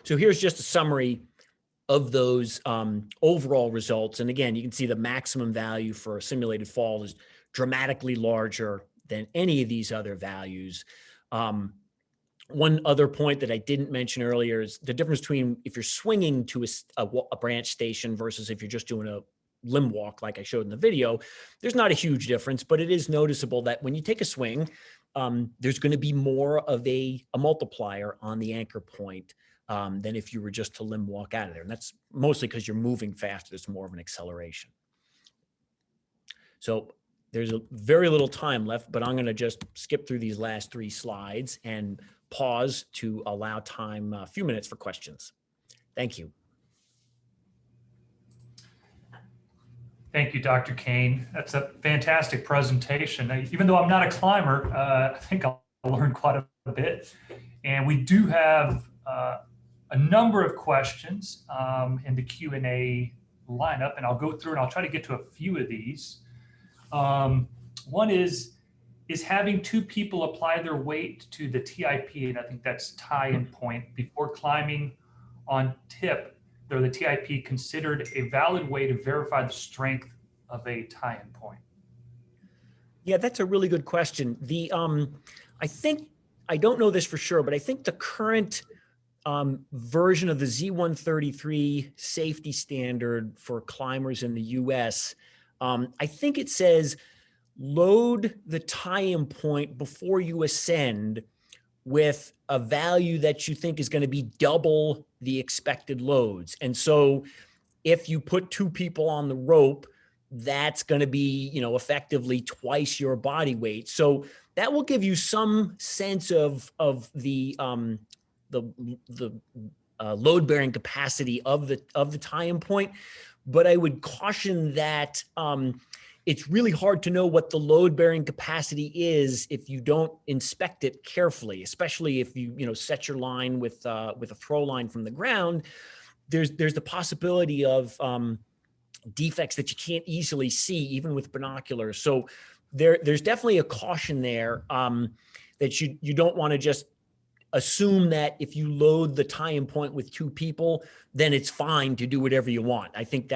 So here's just a summary of those overall results. And again, you can see the maximum value for a simulated fall is dramatically larger than any of these other values. One other point that I didn't mention earlier is the difference between if you're swinging to a branch station versus if you're just doing a limb walk like I showed in the video. There's not a huge difference, but it is noticeable that when you take a swing, there's going to be more of a multiplier on the anchor point than if you were just to limb walk out of there. And that's mostly because you're moving faster. There's more of an acceleration. So there's a very little time left, but I'm going to just skip through these last 3 slides and pause to allow time, a few minutes for questions. Thank you. Thank you, Dr. Kane. That's a fantastic presentation. Even though I'm not a climber, I think I'll learn quite a bit. And we do have a number of questions in the Q&A lineup, and I'll go through and I'll try to get to a few of these. One is having 2 people apply their weight to the TIP, and I think that's tie-in point, before climbing on tip, or the TIP, considered a valid way to verify the strength of a tie-in point? Yeah, that's a really good question. I think, I don't know this for sure, but I think the current version of the Z133 safety standard for climbers in the US, I think it says load the tie-in point before you ascend with a value that you think is going to be double the expected loads. And so if you put 2 people on the rope, that's going to be, effectively twice your body weight. So that will give you some sense of the load bearing capacity of the tie-in point. But I would caution that it's really hard to know what the load bearing capacity is if you don't inspect it carefully, especially if you set your line with a throw line from the ground. There's the possibility of defects that you can't easily see even with binoculars. So there's definitely a caution there that you don't want to just assume that if you load the tie-in point with 2 people, then it's fine to do whatever you want. I think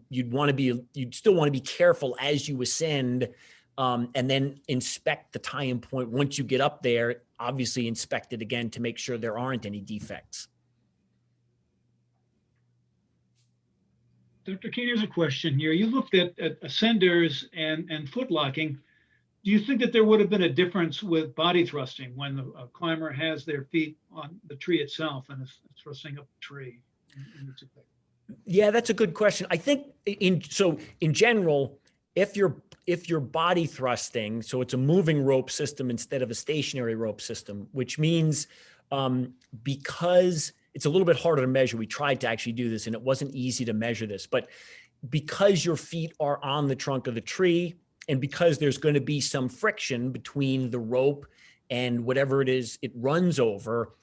you'd still want to be careful as you ascend, and then inspect the tie-in point once you get up there. Obviously, inspect it again to make sure there aren't any defects. Dr. Kane, here's a question here. You looked at ascenders and foot locking. Do you think that there would have been a difference with body thrusting when a climber has their feet on the tree itself and is thrusting up the tree? Yeah, that's a good question. I think in general, if you're body thrusting, so it's a moving rope system instead of a stationary rope system, which means because it's a little bit harder to measure. We tried to actually do this and it wasn't easy to measure this, but because your feet are on the trunk of the tree, and because there's going to be some friction between the rope and whatever it is it runs over,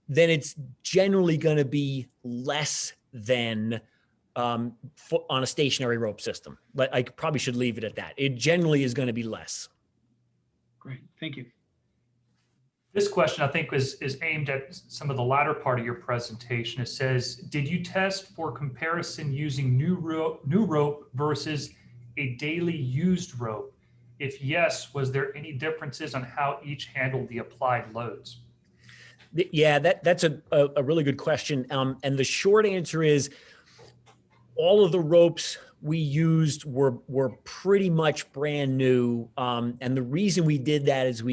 then it's generally going to be less than on a stationary rope system. But I probably should leave it at that. It generally is going to be less. Great, thank you. This question, I think, is aimed at some of the latter part of your presentation. It says, did you test for comparison using new rope versus a daily used rope? If yes, was there any differences on how each handled the applied loads? Yeah, that's a really good question. And the short answer is all of the ropes we used were pretty much brand new. And the reason we did that is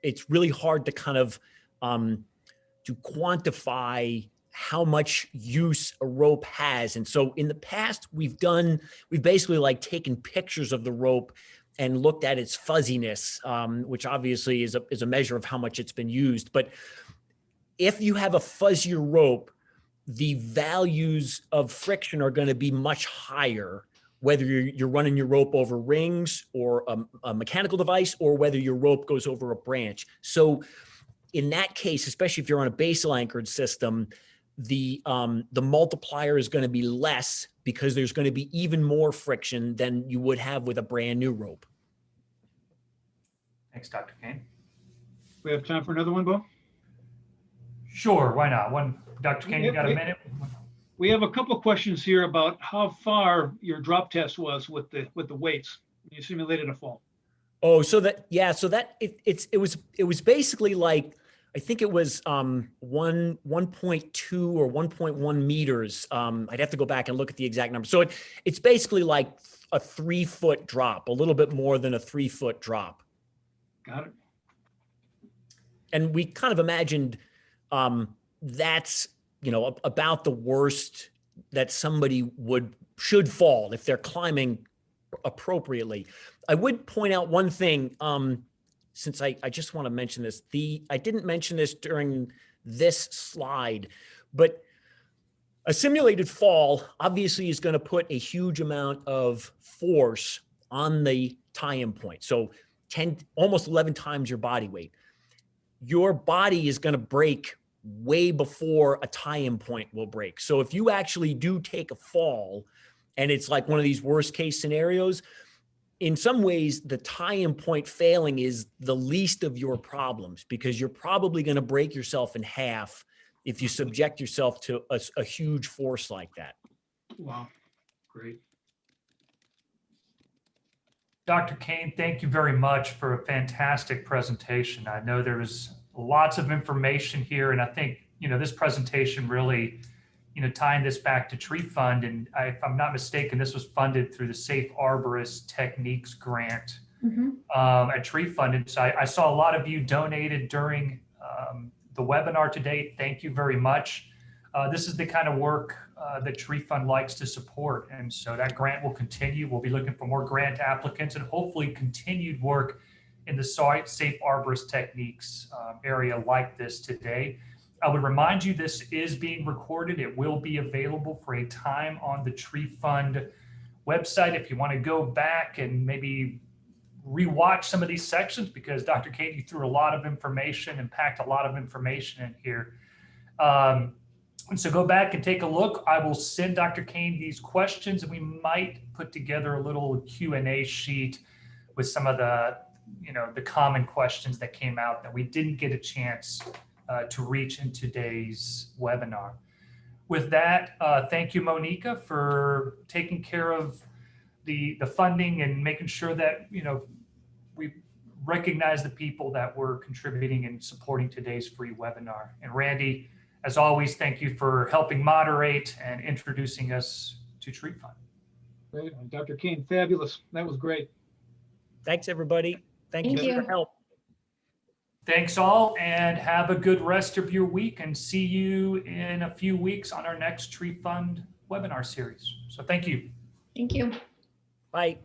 it's really hard to kind of to quantify how much use a rope has. And so in the past, we've basically like taken pictures of the rope and looked at its fuzziness, which obviously is a measure of how much it's been used. But if you have a fuzzier rope, the values of friction are going to be much higher whether you're running your rope over rings or a mechanical device, or whether your rope goes over a branch. So in that case, especially if you're on a basal anchored system, the multiplier is going to be less because there's going to be even more friction than you would have with a brand new rope. Thanks, Dr. Kane. We have time for another one, Bo? Sure, why not? Dr. Kane, you got a minute? We have a couple questions here about how far your drop test was with the weights. You simulated a fall. Oh, so that, yeah, so that it was basically like, I think it was 1.2 or 1.1 meters. I'd have to go back and look at the exact number. So it's basically like a 3-foot drop, a little bit more than a 3-foot drop. Got it. And we kind of imagined that's, you know, about the worst that somebody should fall if they're climbing appropriately. I would point out one thing, since I just want to mention this. I didn't mention this during this slide, but a simulated fall obviously is going to put a huge amount of force on the tie-in point. So almost 11 times your body weight. Your body is going to break way before a tie-in point will break. So if you actually do take a fall and it's like one of these worst case scenarios, in some ways, the tie-in point failing is the least of your problems, because you're probably going to break yourself in half if you subject yourself to a huge force like that. Wow, great. Dr. Kane, thank you very much for a fantastic presentation. I know there was lots of information here, and I think, you know, this presentation really, you know, tying this back to Tree Fund, and if I'm not mistaken, this was funded through the Safe Arborist Techniques grant at Tree Fund. And so I saw a lot of you donated during the webinar today. Thank you very much. This is the kind of work that Tree Fund likes to support. And so that grant will continue. We'll be looking for more grant applicants and hopefully continued work in the Safe Arborist Techniques area like this today. I would remind you, this is being recorded. It will be available for a time on the Tree Fund website if you want to go back and maybe rewatch some of these sections, because Dr. Kane, you threw a lot of information and packed a lot of information in here. And so go back and take a look. I will send Dr. Kane these questions, and we might put together a little Q&A sheet with some of the, you know, the common questions that came out that we didn't get a chance to reach in today's webinar. With that, thank you, Monica, for taking care of the funding and making sure that, you know, we recognize the people that were contributing and supporting today's free webinar. And Randy, as always, thank you for helping moderate and introducing us to Tree Fund. Great. Dr. Kane, fabulous. That was great. Thanks, everybody. Thank you for your help. Thanks all, and have a good rest of your week, and see you in a few weeks on our next Tree Fund webinar series. So thank you. Thank you. Bye.